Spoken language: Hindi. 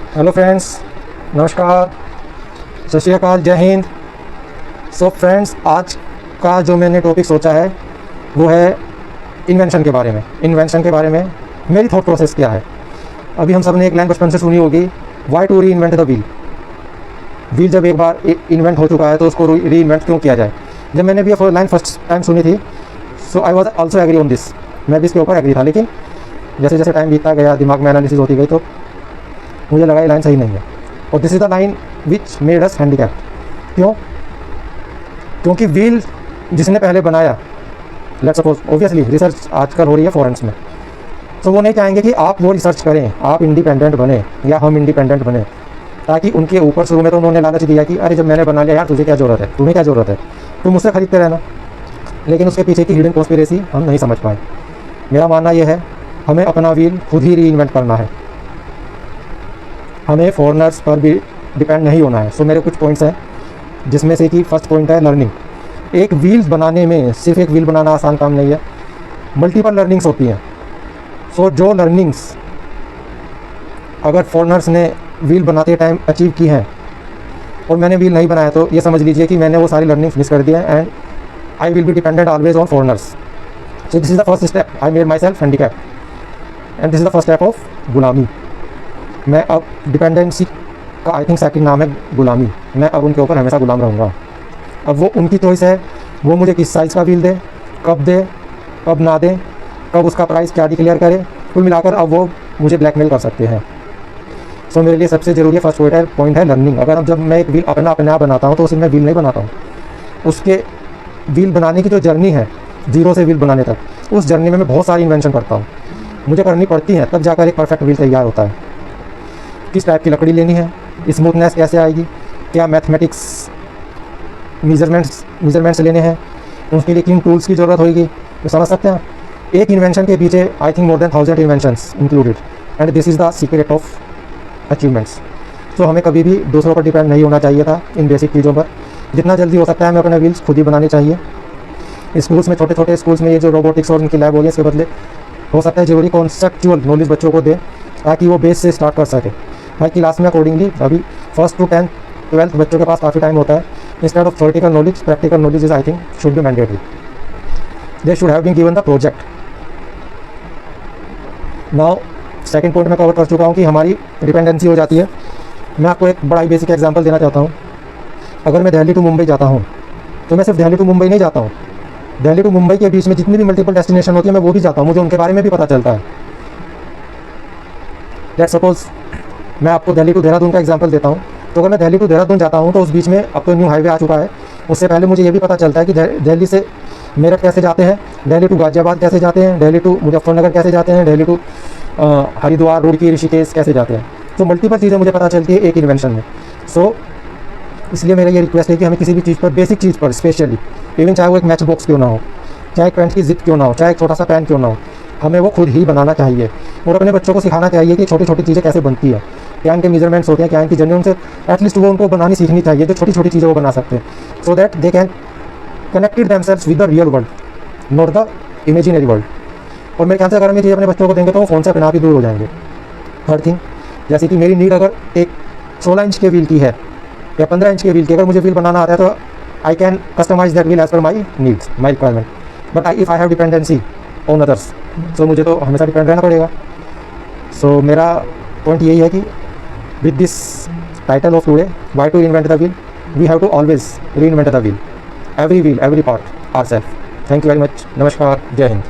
हेलो फ्रेंड्स, नमस्कार, सत श्री अकाल, जय हिंद। सो फ्रेंड्स, आज का जो मैंने टॉपिक सोचा है वो है इन्वेंशन के बारे में। इन्वेंशन के बारे में मेरी थॉट प्रोसेस क्या है। अभी हम सब ने एक लाइन बचपन से सुनी होगी, why to reinvent the wheel. Wheel जब एक बार इन्वेंट हो चुका है तो उसको री इन्वेंट क्यों किया जाए। जब मैंने भी ये लाइन फर्स्ट टाइम सुनी थी, so I was also agree on this. मैं भी इसके ऊपर एग्री था, लेकिन जैसे जैसे टाइम बीतता गया, दिमाग में एनालिसिस होती गई, तो मुझे लगा ये लाइन सही नहीं है। और this is the line which made us handicap. क्यों? क्योंकि व्हील जिसने पहले बनाया, लेट्स सपोज, ऑब्वियसली रिसर्च आजकल हो रही है फॉरेंस में, तो वो नहीं चाहेंगे कि आप वो रिसर्च करें, आप इंडिपेंडेंट बने या हम इंडिपेंडेंट बने, ताकि उनके ऊपर शुरू में तो उन्होंने लालच दिया कि अरे जब मैंने बना लिया यार, तुझे क्या ज़रूरत है, तुम्हें क्या ज़रूरत है, तुम मुझसे खरीदते रहना। लेकिन उसके पीछे की हिडन कॉन्स्पिरेसी हम नहीं समझ पाए। मेरा मानना यह है, हमें अपना व्हील खुद ही री इन्वेंट करना है, हमें फॉरेनर्स पर भी डिपेंड नहीं होना है। सो मेरे कुछ पॉइंट्स हैं, जिसमें से कि फर्स्ट पॉइंट है लर्निंग। एक व्हील बनाने में सिर्फ एक व्हील बनाना आसान काम नहीं है, मल्टीपल लर्निंग्स होती हैं। सो जो लर्निंग्स अगर फॉरेनर्स ने व्हील बनाते टाइम अचीव की हैं और मैंने व्हील नहीं बनाया, तो ये समझ लीजिए कि मैंने वो सारी लर्निंग्स मिस कर दी हैं and I will be dependent always on foreigners. So this is the first step, I made my self handicap and this is the first step of गुलामी। मैं अब डिपेंडेंसी का आई थिंक सेकंड नाम है गुलामी। मैं अब उनके ऊपर हमेशा गुलाम रहूँगा। अब वो उनकी चॉइस है, वो मुझे किस साइज़ का व्हील दे, कब ना दे, कब उसका प्राइस क्या डिक्लेयर करे, कुल मिलाकर अब वो मुझे ब्लैकमेल कर सकते हैं। सो मेरे लिए सबसे ज़रूरी है फर्स्ट पॉइंट है लर्निंग। अगर अब जब मैं एक व्हील अपने आप बनाता हूँ तो उसमें मैं व्हील नहीं बनाता हूँ, उसके व्हील बनाने की जो जर्नी है जीरो से व्हील बनाने तक, उस जर्नी में मैं बहुत सारी इन्वेंशन करता हूँ, मुझे करनी पड़ती है, तब जाकर एक परफेक्ट व्हील तैयार होता है। किस टाइप की लकड़ी लेनी है, स्मूथनेस कैसे आएगी, क्या मैथमेटिक्स मेजरमेंट्स लेने हैं, उसके लिए किन टूल्स की ज़रूरत होगी, तो समझ सकते हैं। एक इन्वेंशन के पीछे I think more than 1000 inventions included and this is the secret of achievements. तो हमें कभी भी दूसरों पर डिपेंड नहीं होना चाहिए था इन बेसिक चीज़ों पर। जितना जल्दी हो सकता है हमें अपने व्हील्स खुद ही बनाने चाहिए। स्कूल्स में, छोटे छोटे स्कूल्स में ये जो रोबोटिक्स और उनकी लैब हो गई, इसके बदले हो सकता है ज़रूरी कॉन्सेप्चुअल नॉलेज बच्चों को दें, ताकि वो बेस से स्टार्ट कर सके। हर क्लास में अकॉर्डिंगली, अभी 1st to 10th 12th बच्चों के पास काफ़ी टाइम होता है। Instead of theoretical knowledge, practical knowledge is I think should be mandatory. They should have been given the project. Now second point मैं कवर कर चुका हूँ कि हमारी डिपेंडेंसी हो जाती है। मैं आपको एक बड़ा ही बेसिक एग्जांपल देना चाहता हूँ। अगर मैं दिल्ली टू मुंबई जाता हूँ, तो मैं सिर्फ दिल्ली टू मुंबई नहीं जाता हूँ, दिल्ली टू मुंबई के बीच में जितनी भी मल्टीपल डेस्टिनेशन होती है मैं वो भी जाता हूँ, मुझे उनके बारे में भी पता चलता है। लेट्स सपोज मैं आपको दिल्ली टू देहरादून का एग्जांपल देता हूँ। तो अगर मैं दिल्ली टू देहरादून जाता हूँ तो उस बीच में अब तो न्यू हाईवे आ चुका है, उससे पहले मुझे ये भी पता चलता है कि दिल्ली से मेरठ कैसे जाते हैं, दिल्ली टू गाजियाबाद कैसे जाते हैं, दिल्ली टू मुजफ्फरनगर कैसे जाते हैं, दिल्ली टू हरिद्वार, रुड़की, ऋषिकेश कैसे जाते हैं। तो मल्टीपल चीज़ें मुझे पता चलती है एक इन्वेंशन में। सो इसलिए मेरा ये रिक्वेस्ट है कि हमें किसी भी चीज़ पर, बेसिक चीज़ पर स्पेशली, इवन चाहे वो एक मैच बॉक्स क्यों ना हो, चाहे एक पेंट की जिप क्यों ना हो, चाहे एक छोटा सा पेन क्यों ना हो, हमें वो खुद ही बनाना चाहिए और अपने बच्चों को सिखाना चाहिए कि छोटी छोटी चीज़ें कैसे बनती है, क्या इनके मेजरमेंट्स होते हैं, क्या इनकी जर्नी, उनसे एटलीस्ट वो उनको बनानी सीखनी चाहिए, जो छोटी छोटी चीज़ें वो बना सकते हैं, so that they can connected themselves with the real world, not the imaginary world. और मेरे ख्याल से अगर हम ये चीज़ अपने बच्चों को देंगे तो वो फ़ोन से अपने आप ही दूर हो जाएंगे। हर थिंग, जैसे कि मेरी नीड अगर एक 16 इंच के व्हील की है या 15 इंच के व्हील की, अगर मुझे व्हील बनाना आता है तो I can customize that wheel as per my needs, my requirement. But if I have dependency on others, तो मुझे तो हमेशा डिपेंड रहना पड़ेगा। सो मेरा पॉइंट यही है कि with this title of today, why to invent the wheel, we have to always reinvent the wheel, every part our self. Thank you very much. नमस्कार, जय हिंद।